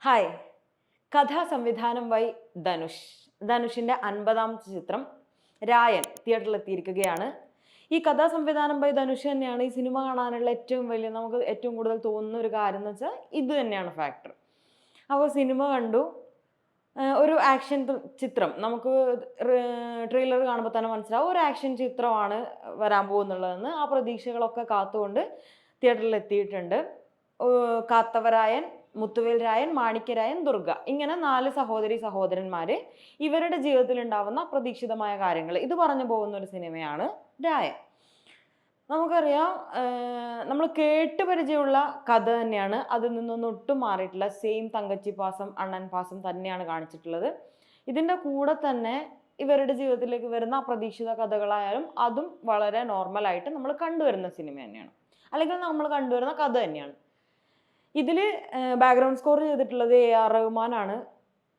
Hi. കഥാസംവിധാനം Y Dhanush. ധനുഷിൻ്റെ 50ാമത്തെ ചിത്രം രായൻ തിയേറ്ററിലെത്തിയിരിക്കുകയാണ്. ഈ കഥാസംവിധാനം by Dhanush തന്നെയാണ് ഈ സിനിമ കാണാനുള്ള ഏറ്റവും വലിയ നമുക്ക് ഏറ്റവും കൂടുതൽ തോന്നുന്ന ഒരു കാര്യം എന്ന് വെച്ചാൽ ഇത് തന്നെയാണ് ഫാക്ടർ. അപ്പോൾ സിനിമ കണ്ടു. ഒരു ആക്ഷൻ ചിത്രം നമുക്ക് ട്രെയിലർ കാണുമ്പോൾ തന്നെ മനസ്സിലാവും ഒരു ആക്ഷൻ ചിത്രമാണ് വരാൻ പോകുന്നുള്ളതെന്ന്. ആ പ്രതീക്ഷകളൊക്കെ കാത്തുകൊണ്ട് തിയേറ്ററിൽ എത്തിയിട്ടുണ്ട്. കാത്തവരായൻ, മുത്തുവേൽ രായൻ, മാണിക്യരായൻ, ദുർഗ, ഇങ്ങനെ 4 സഹോദരന്മാര്. ഇവരുടെ ജീവിതത്തിൽ ഉണ്ടാവുന്ന അപ്രതീക്ഷിതമായ കാര്യങ്ങൾ ഇത് പറഞ്ഞു പോകുന്ന ഒരു സിനിമയാണ് രായൻ. നമുക്കറിയാം, നമ്മൾ കേട്ട് പരിചയമുള്ള കഥ തന്നെയാണ്. അതിൽ നിന്നൊന്നും ഒട്ടും മാറിയിട്ടില്ല. സെയിം തങ്കച്ചി പാസം അണ്ണൻ പാസം തന്നെയാണ് കാണിച്ചിട്ടുള്ളത്. ഇതിൻ്റെ കൂടെ തന്നെ ഇവരുടെ ജീവിതത്തിലേക്ക് വരുന്ന അപ്രതീക്ഷിത കഥകളായാലും അതും വളരെ നോർമലായിട്ട് നമ്മൾ കണ്ടുവരുന്ന സിനിമ തന്നെയാണ്, അല്ലെങ്കിൽ നമ്മൾ കണ്ടുവരുന്ന കഥ തന്നെയാണ്. ഇതിൽ ബാക്ക്ഗ്രൗണ്ട് സ്കോർ ചെയ്തിട്ടുള്ളത് AR റഹ്മാനാണ്.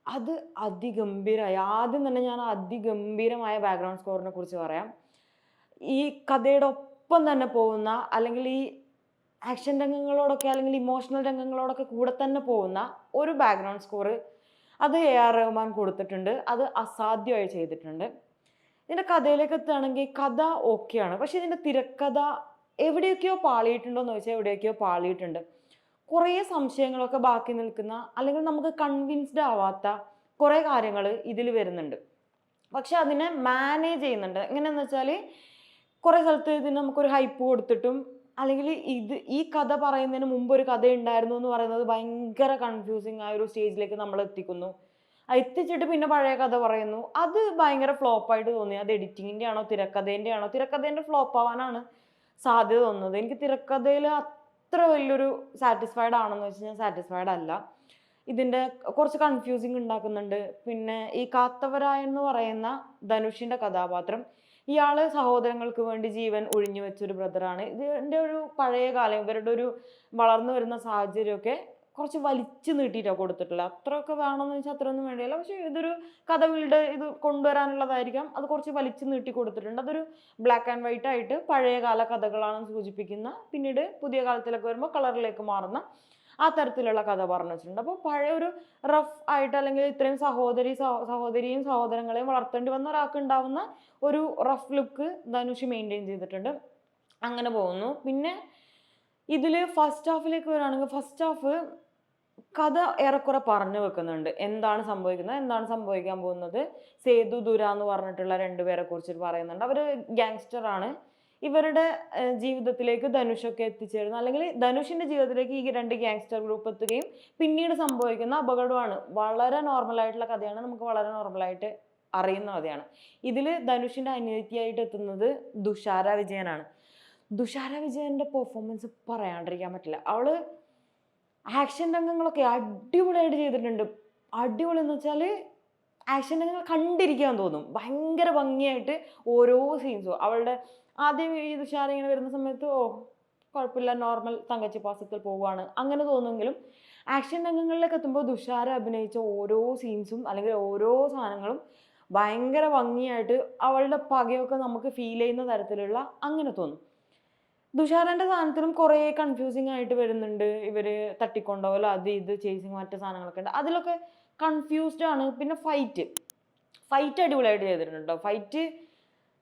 അത് അതിഗംഭീരമായി. ആദ്യം തന്നെ ഞാൻ അതിഗംഭീരമായ ബാക്ക്ഗ്രൗണ്ട് സ്കോറിനെ കുറിച്ച് പറയാം. ഈ കഥയുടെ ഒപ്പം തന്നെ പോകുന്ന, അല്ലെങ്കിൽ ഈ ആക്ഷൻ രംഗങ്ങളോടൊക്കെ അല്ലെങ്കിൽ ഇമോഷണൽ രംഗങ്ങളോടൊക്കെ കൂടെ തന്നെ പോകുന്ന ഒരു ബാക്ക്ഗ്രൗണ്ട് സ്കോർ അത് AR റഹ്മാൻ കൊടുത്തിട്ടുണ്ട്. അത് അസാധ്യമായി ചെയ്തിട്ടുണ്ട്. ഇതിൻ്റെ കഥയിലേക്ക് എത്തുകയാണെങ്കിൽ കഥ ഓക്കെയാണ്, പക്ഷെ ഇതിൻ്റെ തിരക്കഥ എവിടെയൊക്കെയോ പാളിയിട്ടുണ്ടോ എന്ന് ചോദിച്ചാൽ എവിടെയൊക്കെയോ പാളിയിട്ടുണ്ട്. കുറേ സംശയങ്ങളൊക്കെ ബാക്കി നിൽക്കുന്ന, അല്ലെങ്കിൽ നമുക്ക് കൺവിൻസ്ഡ് ആവാത്ത കുറേ കാര്യങ്ങൾ ഇതിൽ വരുന്നുണ്ട്. പക്ഷെ അതിനെ മാനേജ് ചെയ്യുന്നുണ്ട്. എങ്ങനെയാണെന്ന് വെച്ചാൽ കുറേ സ്ഥലത്ത് ഇതിന് നമുക്കൊരു ഹൈപ്പ് കൊടുത്തിട്ടും, അല്ലെങ്കിൽ ഈ കഥ പറയുന്നതിന് മുമ്പ് ഒരു കഥ ഉണ്ടായിരുന്നു എന്ന് പറയുന്നത് ഭയങ്കര കൺഫ്യൂസിങ് ആയ ഒരു സ്റ്റേജിലേക്ക് നമ്മൾ എത്തിക്കുന്നു. എത്തിച്ചിട്ട് പിന്നെ പഴയ കഥ പറയുന്നു. അത് ഭയങ്കര ഫ്ലോപ്പായിട്ട് തോന്നി. അത് എഡിറ്റിങ്ങിൻ്റെ ആണോ തിരക്കഥേൻ്റെ ആണോ? തിരക്കഥേൻ്റെ ഫ്ലോപ്പ് ആവാനാണ് സാധ്യത തോന്നുന്നത്. എനിക്ക് തിരക്കഥയിൽ അത്ര വലിയൊരു സാറ്റിസ്ഫൈഡ് ആണെന്ന് വെച്ച് ഞാൻ സാറ്റിസ്ഫൈഡ് അല്ല. ഇതിൻ്റെ കുറച്ച് കൺഫ്യൂസിങ് ഉണ്ടാക്കുന്നുണ്ട്. പിന്നെ ഈ കാത്തവരായ എന്ന് പറയുന്ന ധനുഷിൻ്റെ കഥാപാത്രം, ഇയാൾ സഹോദരങ്ങൾക്ക് വേണ്ടി ജീവൻ ഒഴിഞ്ഞു വെച്ചൊരു ബ്രദറാണ്. ഇതിൻ്റെ ഒരു പഴയ കാലം, ഇവരുടെ ഒരു വളർന്നു വരുന്ന സാഹചര്യമൊക്കെ കുറച്ച് വലിച്ചു നീട്ടിയിട്ടാണ് കൊടുത്തിട്ടുള്ളത്. അത്രയൊക്കെ വേണമെന്ന് വെച്ചാൽ അത്രയൊന്നും വേണ്ടിയല്ല, പക്ഷേ ഇതൊരു കഥ ഇത് കൊണ്ടുവരാനുള്ളതായിരിക്കാം. അത് കുറച്ച് വലിച്ചു നീട്ടി കൊടുത്തിട്ടുണ്ട്. അതൊരു ബ്ലാക്ക് ആൻഡ് വൈറ്റ് ആയിട്ട് പഴയകാല കഥകളാണെന്ന് സൂചിപ്പിക്കുന്ന, പിന്നീട് പുതിയ കാലത്തിലേക്ക് വരുമ്പോൾ കളറിലേക്ക് മാറുന്ന ആ തരത്തിലുള്ള കഥ പറഞ്ഞു വെച്ചിട്ടുണ്ട്. അപ്പോൾ പഴയ ഒരു റഫ് ആയിട്ട്, അല്ലെങ്കിൽ ഇത്രയും സഹോദരിയും സഹോദരങ്ങളെയും വളർത്തേണ്ടി വന്ന ഒരാൾക്ക് ഉണ്ടാവുന്ന ഒരു റഫ് ലുക്ക് ധനുഷ് മെയിൻറ്റെയിൻ ചെയ്തിട്ടുണ്ട്. അങ്ങനെ പോകുന്നു. പിന്നെ ഇതിൽ ഫസ്റ്റ് ഹാഫിലേക്ക് വരികയാണെങ്കിൽ, ഫസ്റ്റ് ഹാഫ് കഥ ഏറെക്കുറെ പറഞ്ഞു വെക്കുന്നുണ്ട്. എന്താണ് സംഭവിക്കുന്നത്, എന്താണ് സംഭവിക്കാൻ പോകുന്നത്. സേതു ദുര എന്ന് പറഞ്ഞിട്ടുള്ള 2 പേരെ കുറിച്ചിട്ട് പറയുന്നുണ്ട്. അവർ ഗ്യാങ്സ്റ്ററാണ്. ഇവരുടെ ജീവിതത്തിലേക്ക് ധനുഷൊക്കെ എത്തിച്ചേരുന്നു, അല്ലെങ്കിൽ ധനുഷിൻ്റെ ജീവിതത്തിലേക്ക് ഈ 2 ഗ്യാങ്സ്റ്റർ ഗ്രൂപ്പ് എത്തുകയും പിന്നീട് സംഭവിക്കുന്ന അപകടമാണ്. വളരെ നോർമലായിട്ടുള്ള കഥയാണ്, നമുക്ക് വളരെ നോർമലായിട്ട് അറിയുന്ന കഥയാണ്. ഇതിൽ ധനുഷിൻ്റെ അനിയത്തിയായിട്ട് എത്തുന്നത് തുഷാര വിജയനാണ്. തുഷാര വിജയൻ്റെ പെർഫോമൻസ് പറയാണ്ടിരിക്കാൻ പറ്റില്ല. അവള് ആക്ഷൻ രംഗങ്ങളൊക്കെ അടിപൊളിയായിട്ട് ചെയ്തിട്ടുണ്ട്. അടിപൊളി എന്ന് വെച്ചാൽ ആക്ഷൻ രംഗങ്ങൾ കണ്ടിരിക്കാൻ തോന്നും. ഭയങ്കര ഭംഗിയായിട്ട് ഓരോ സീൻസും. അവളുടെ ആദ്യം ഈ തുഷാര ഇങ്ങനെ വരുന്ന സമയത്ത് കുഴപ്പമില്ല, നോർമൽ തങ്കച്ചി പാസത്തിൽ പോവുകയാണ് അങ്ങനെ തോന്നുമെങ്കിലും, ആക്ഷൻ രംഗങ്ങളിലേക്ക് എത്തുമ്പോൾ തുഷാര അഭിനയിച്ച ഓരോ സീൻസും അല്ലെങ്കിൽ ഓരോ സാധനങ്ങളും ഭയങ്കര ഭംഗിയായിട്ട് അവളുടെ പകയൊക്കെ നമുക്ക് ഫീൽ ചെയ്യുന്ന തരത്തിലുള്ള അങ്ങനെ തോന്നും. തുഷാരൻ്റെ സാധനത്തിലും കുറേ കൺഫ്യൂസിങ് ആയിട്ട് വരുന്നുണ്ട്. ഇവർ തട്ടിക്കൊണ്ടുപോകലോ ഇത് ചേസിങ് മറ്റു സാധനങ്ങളൊക്കെ ഉണ്ട്. അതിലൊക്കെ കൺഫ്യൂസ്ഡ് ആണ്. പിന്നെ ഫൈറ്റ് അടിപൊളിയായിട്ട് ചെയ്തിട്ടുണ്ട് കേട്ടോ. ഫൈറ്റ്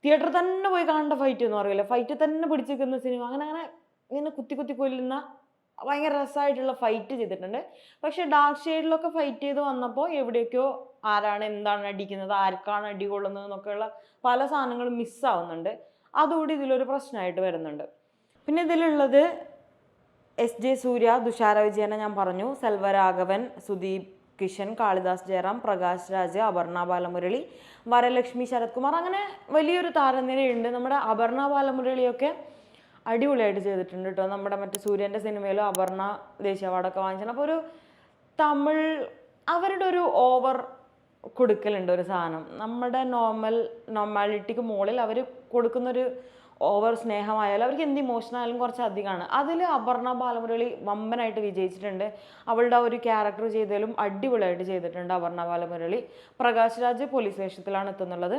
തിയേറ്ററിൽ തന്നെ പോയി കാണേണ്ട ഫൈറ്റ് എന്ന് പറയില്ല, ഫൈറ്റ് തന്നെ പിടിച്ചിരിക്കുന്ന സിനിമ. അങ്ങനെ ഇങ്ങനെ കുത്തി കൊല്ലുന്ന ഭയങ്കര രസമായിട്ടുള്ള ഫൈറ്റ് ചെയ്തിട്ടുണ്ട്. പക്ഷെ ഡാർക്ക് ഷെയ്ഡിലൊക്കെ ഫൈറ്റ് ചെയ്ത് വന്നപ്പോൾ എവിടെയൊക്കെയോ ആരാണ് എന്താണ് അടിക്കുന്നത്, ആർക്കാണ് അടി കൊള്ളുന്നത് എന്നൊക്കെയുള്ള പല സാധനങ്ങളും മിസ്സാവുന്നുണ്ട്. അതുകൂടി ഇതിലൊരു പ്രശ്നമായിട്ട് വരുന്നുണ്ട്. പിന്നെ ഇതിലുള്ളത് SJ സൂര്യ, തുഷാര വിജയനെ ഞാൻ പറഞ്ഞു, സെൽവരാഘവൻ, സുദീപ് കിഷൻ, കാളിദാസ് ജയറാം, പ്രകാശ് രാജ്, അപർണ ബാലമുരളി, വരലക്ഷ്മി, ശരത് കുമാർ, അങ്ങനെ വലിയൊരു താരനിരയുണ്ട്. നമ്മുടെ അപർണ ബാലമുരളിയൊക്കെ അടിപൊളിയായിട്ട് ചെയ്തിട്ടുണ്ട് കേട്ടോ. നമ്മുടെ മറ്റു സൂര്യൻ്റെ സിനിമയിലും അപർണ ദേശീയ അവാർഡൊക്കെ വാങ്ങിച്ചിട്ടുണ്ട്. അപ്പോൾ ഒരു തമിഴ് അവരുടെ ഒരു ഓവർ കൊടുക്കലുണ്ട് ഒരു സാധനം. നമ്മുടെ നോർമാലിറ്റിക്ക് മുകളിൽ അവർ കൊടുക്കുന്നൊരു ഓവർ സ്നേഹമായാലും അവർക്ക് എന്ത് ഇമോഷനായാലും കുറച്ച് അധികമാണ്. അതിൽ അപർണ ബാലമുരളി വമ്പനായിട്ട് വിജയിച്ചിട്ടുണ്ട്. അവളുടെ ഒരു ക്യാരക്ടർ ചെയ്തതിലും അടിപൊളിയായിട്ട് ചെയ്തിട്ടുണ്ട് അപർണ ബാലമുരളി. പ്രകാശ് രാജ് പോലീസ് വേഷത്തിലാണ് എത്തുന്നുള്ളത്.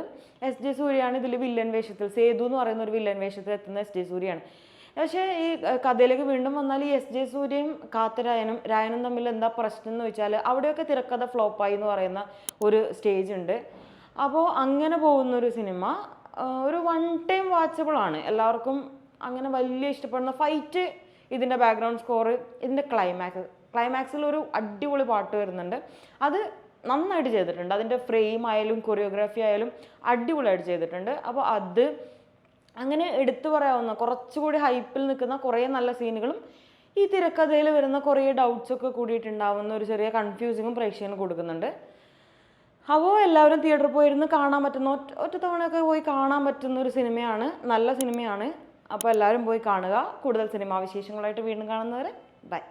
SJ സൂര്യയാണ് ഇതിൽ വില്ലൻ വേഷത്തിൽ, സേതു എന്ന് പറയുന്ന ഒരു വില്ലൻ വേഷത്തിൽ എത്തുന്ന SJ സൂര്യയാണ്. പക്ഷേ ഈ കഥയിലേക്ക് വീണ്ടും വന്നാൽ ഈ എസ് ജെ സൂര്യയും രായനും തമ്മിൽ എന്താ പ്രശ്നം എന്ന് വെച്ചാൽ അവിടെയൊക്കെ തിരക്കഥ ഫ്ലോപ്പായി എന്ന് പറയുന്ന ഒരു സ്റ്റേജ് ഉണ്ട്. അപ്പോൾ അങ്ങനെ പോകുന്നൊരു സിനിമ ഒരു വൺ ടൈം വാച്ചബിൾ ആണ്. എല്ലാവർക്കും അങ്ങനെ വലിയ ഇഷ്ടപ്പെടുന്ന ഫൈറ്റ്, ഇതിൻ്റെ ബാക്ക്ഗ്രൗണ്ട് സ്കോറ്, ഇതിൻ്റെ ക്ലൈമാക്സിൽ ഒരു അടിപൊളി പാട്ട് വരുന്നുണ്ട്. അത് നന്നായിട്ട് ചെയ്തിട്ടുണ്ട്. അതിൻ്റെ ഫ്രെയിം ആയാലും കൊറിയോഗ്രാഫി ആയാലും അടിപൊളിയായിട്ട് ചെയ്തിട്ടുണ്ട്. അപ്പോൾ അത് അങ്ങനെ എടുത്തു പറയാവുന്ന കുറച്ചുകൂടി ഹൈപ്പിൽ നിൽക്കുന്ന കുറേ നല്ല സീനുകളും ഈ തിരക്കഥയിൽ വരുന്ന കുറേ ഡൗട്ട്സൊക്കെ കൂടിയിട്ടുണ്ടാവുന്ന ഒരു ചെറിയ കൺഫ്യൂസിങ്ങും പ്രേക്ഷകന് കൊടുക്കുന്നുണ്ട്. അപ്പോൾ എല്ലാവരും തിയേറ്ററിൽ പോയിരുന്ന് കാണാൻ പറ്റുന്ന ഒറ്റ തവണയൊക്കെ പോയി കാണാൻ പറ്റുന്ന ഒരു സിനിമയാണ്, നല്ല സിനിമയാണ്. അപ്പോൾ എല്ലാവരും പോയി കാണുക. കൂടുതൽ സിനിമാ വിശേഷങ്ങളായിട്ട് വീണ്ടും കാണുന്നവരെ ബൈ.